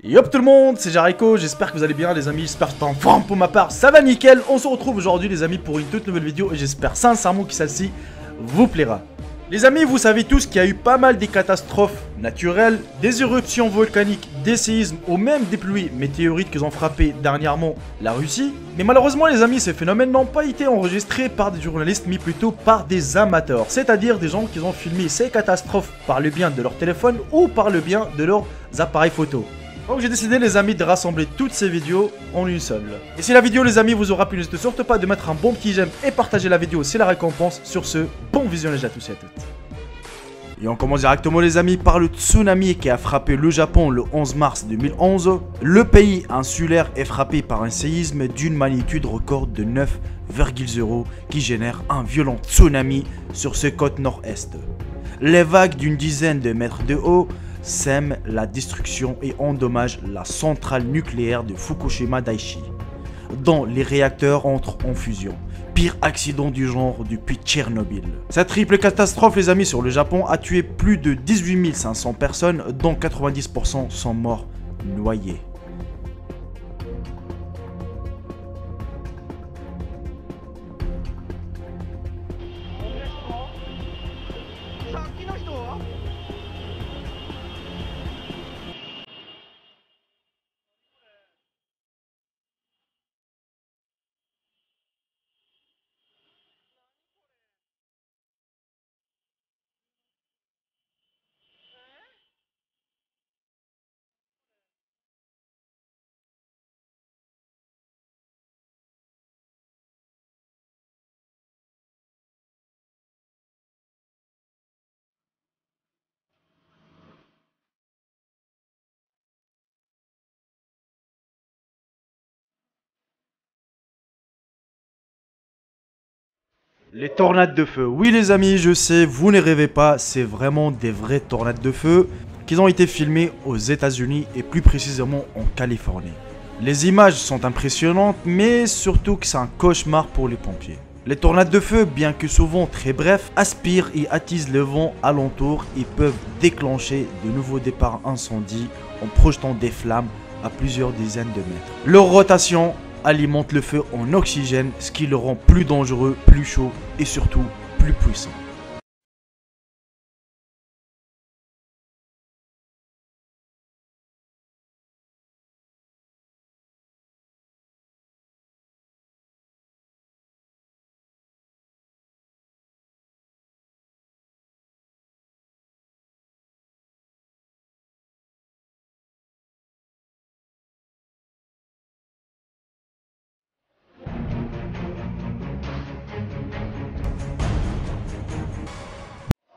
Yop tout le monde, c'est Jericho, j'espère que vous allez bien les amis, j'espère que vous êtes en forme pour ma part, ça va nickel. On se retrouve aujourd'hui les amis pour une toute nouvelle vidéo et j'espère sincèrement que celle-ci vous plaira. Les amis, vous savez tous qu'il y a eu pas mal des catastrophes naturelles, des éruptions volcaniques, des séismes ou même des pluies météorites qui ont frappé dernièrement la Russie. Mais malheureusement les amis, ces phénomènes n'ont pas été enregistrés par des journalistes mais plutôt par des amateurs. C'est-à-dire des gens qui ont filmé ces catastrophes par le bien de leur téléphone ou par le bien de leurs appareils photo. Donc j'ai décidé les amis de rassembler toutes ces vidéos en une seule. Et si la vidéo les amis vous aura plu, n'hésitez surtout pas de mettre un bon petit j'aime et partager la vidéo, c'est la récompense. Sur ce, bon visionnage à tous et à toutes. Et on commence directement les amis par le tsunami qui a frappé le Japon le 11 mars 2011. Le pays insulaire est frappé par un séisme d'une magnitude record de 9,0 qui génère un violent tsunami sur ses côtes nord-est. Les vagues d'une dizaine de mètres de haut sème la destruction et endommage la centrale nucléaire de Fukushima Daiichi, dont les réacteurs entrent en fusion. Pire accident du genre depuis Tchernobyl. Cette triple catastrophe les amis sur le Japon a tué plus de 18 500 personnes, dont 90% sont morts noyés. Les tornades de feu. Oui les amis, je sais, vous ne rêvez pas, c'est vraiment des vraies tornades de feu qui ont été filmées aux États-Unis et plus précisément en Californie. Les images sont impressionnantes, mais surtout que c'est un cauchemar pour les pompiers. Les tornades de feu, bien que souvent très brefs, aspirent et attisent le vent alentour et peuvent déclencher de nouveaux départs incendies en projetant des flammes à plusieurs dizaines de mètres. Leur rotation alimente le feu en oxygène, ce qui le rend plus dangereux, plus chaud et surtout plus puissant.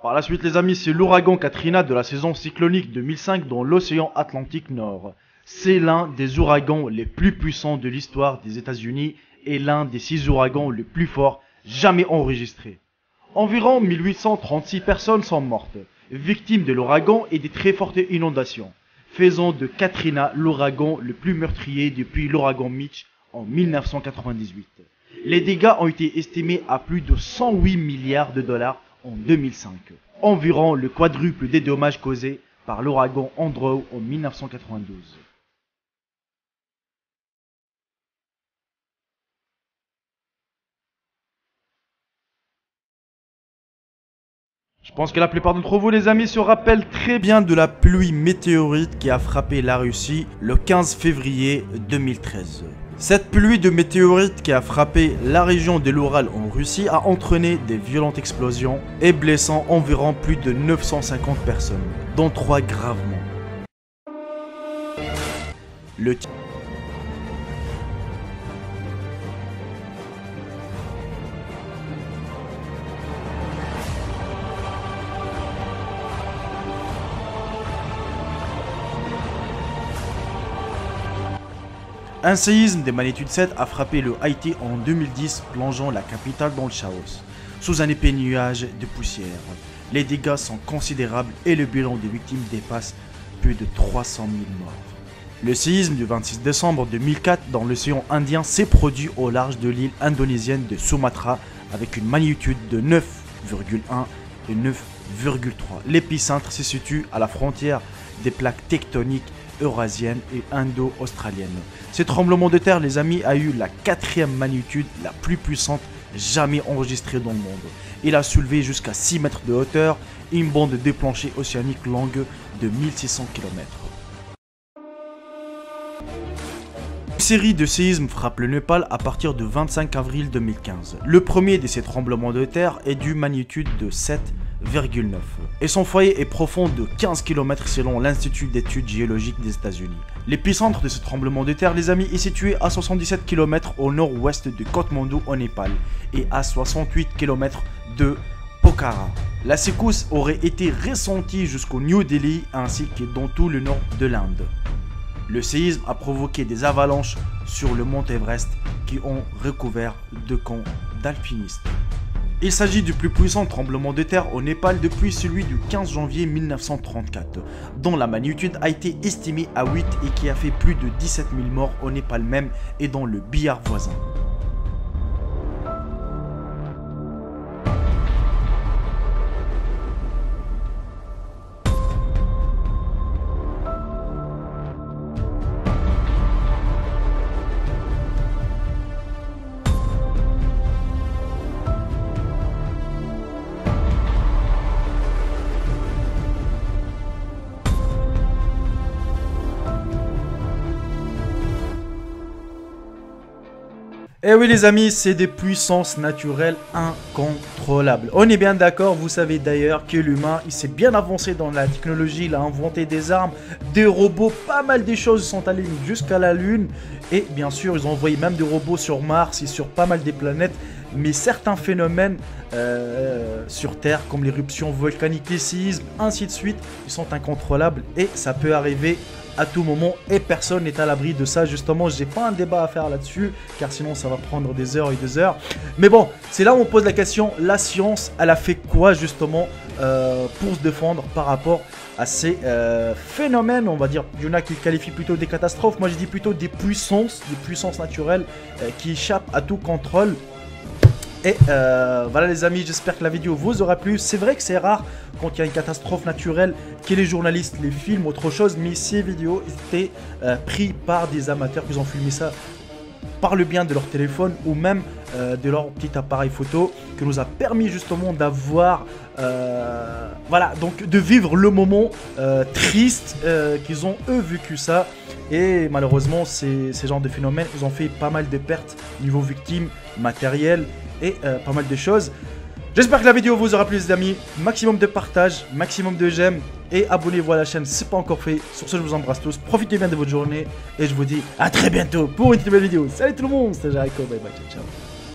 Par la suite les amis, c'est l'ouragan Katrina de la saison cyclonique 2005 dans l'océan Atlantique Nord. C'est l'un des ouragans les plus puissants de l'histoire des États-Unis et l'un des 6 ouragans les plus forts jamais enregistrés. Environ 1836 personnes sont mortes, victimes de l'ouragan et des très fortes inondations, faisant de Katrina l'ouragan le plus meurtrier depuis l'ouragan Mitch en 1998. Les dégâts ont été estimés à plus de 108 milliards de dollars en 2005, environ le quadruple des dommages causés par l'ouragan Andrew en 1992. Je pense que la plupart d'entre vous les amis se rappellent très bien de la pluie météorite qui a frappé la Russie le 15 février 2013. Cette pluie de météorites qui a frappé la région de l'Oural en Russie a entraîné des violentes explosions et blessant environ plus de 950 personnes, dont 3 gravement. Un séisme de magnitude 7 a frappé le Haïti en 2010, plongeant la capitale dans le chaos, sous un épais nuage de poussière. Les dégâts sont considérables et le bilan des victimes dépasse plus de 300 000 morts. Le séisme du 26 décembre 2004 dans l'océan Indien s'est produit au large de l'île indonésienne de Sumatra avec une magnitude de 9,1 et 9,3. L'épicentre se situe à la frontière des plaques tectoniques eurasienne et indo-australienne. Ce tremblement de terre, les amis, a eu la 4e magnitude la plus puissante jamais enregistrée dans le monde. Il a soulevé jusqu'à 6 mètres de hauteur et une bande déclenchée océanique longue de 1600 km. Une série de séismes frappe le Népal à partir du 25 avril 2015. Le premier de ces tremblements de terre est d'une magnitude de 7,9 et son foyer est profond de 15 km selon l'Institut d'études géologiques des États-Unis. L'épicentre de ce tremblement de terre, les amis, est situé à 77 km au nord-ouest de Katmandou au Népal et à 68 km de Pokhara. La secousse aurait été ressentie jusqu'au New Delhi ainsi que dans tout le nord de l'Inde. Le séisme a provoqué des avalanches sur le mont Everest qui ont recouvert de camps d'alpinistes. Il s'agit du plus puissant tremblement de terre au Népal depuis celui du 15 janvier 1934, dont la magnitude a été estimée à 8 et qui a fait plus de 17 000 morts au Népal même et dans le Bihar voisin. Et oui les amis, c'est des puissances naturelles incontrôlables. On est bien d'accord, vous savez d'ailleurs que l'humain, il s'est bien avancé dans la technologie, il a inventé des armes, des robots, pas mal de choses sont allées jusqu'à la Lune. Et bien sûr, ils ont envoyé même des robots sur Mars et sur pas mal des planètes. Mais certains phénomènes sur Terre, comme l'éruption volcanique, les séismes, ainsi de suite, ils sont incontrôlables et ça peut arriver à tout moment et personne n'est à l'abri de ça. Justement, j'ai pas un débat à faire là-dessus car sinon ça va prendre des heures et des heures. Mais bon, c'est là où on pose la question, la science, elle a fait quoi justement pour se défendre par rapport à ces phénomènes, on va dire. Il y en a qui qualifient plutôt des catastrophes, moi je dis plutôt des puissances naturelles qui échappent à tout contrôle. Et voilà les amis, j'espère que la vidéo vous aura plu. C'est vrai que c'est rare quand il y a une catastrophe naturelle que les journalistes les filment, autre chose. Mais ces vidéos étaient prises par des amateurs qui ont filmé ça par le bien de leur téléphone ou même de leur petit appareil photo, qui nous a permis justement d'avoir, voilà, donc de vivre le moment triste qu'ils ont eux vécu ça. Et malheureusement ces genres de phénomènes, ils ont fait pas mal de pertes niveau victimes, matériel et pas mal de choses. J'espère que la vidéo vous aura plu les amis, maximum de partage, maximum de j'aime et abonnez-vous à la chaîne si ce n'est pas encore fait. Sur ce je vous embrasse tous, profitez bien de votre journée et je vous dis à très bientôt pour une nouvelle vidéo. Salut tout le monde, c'était Jericho, bye bye, ciao ciao.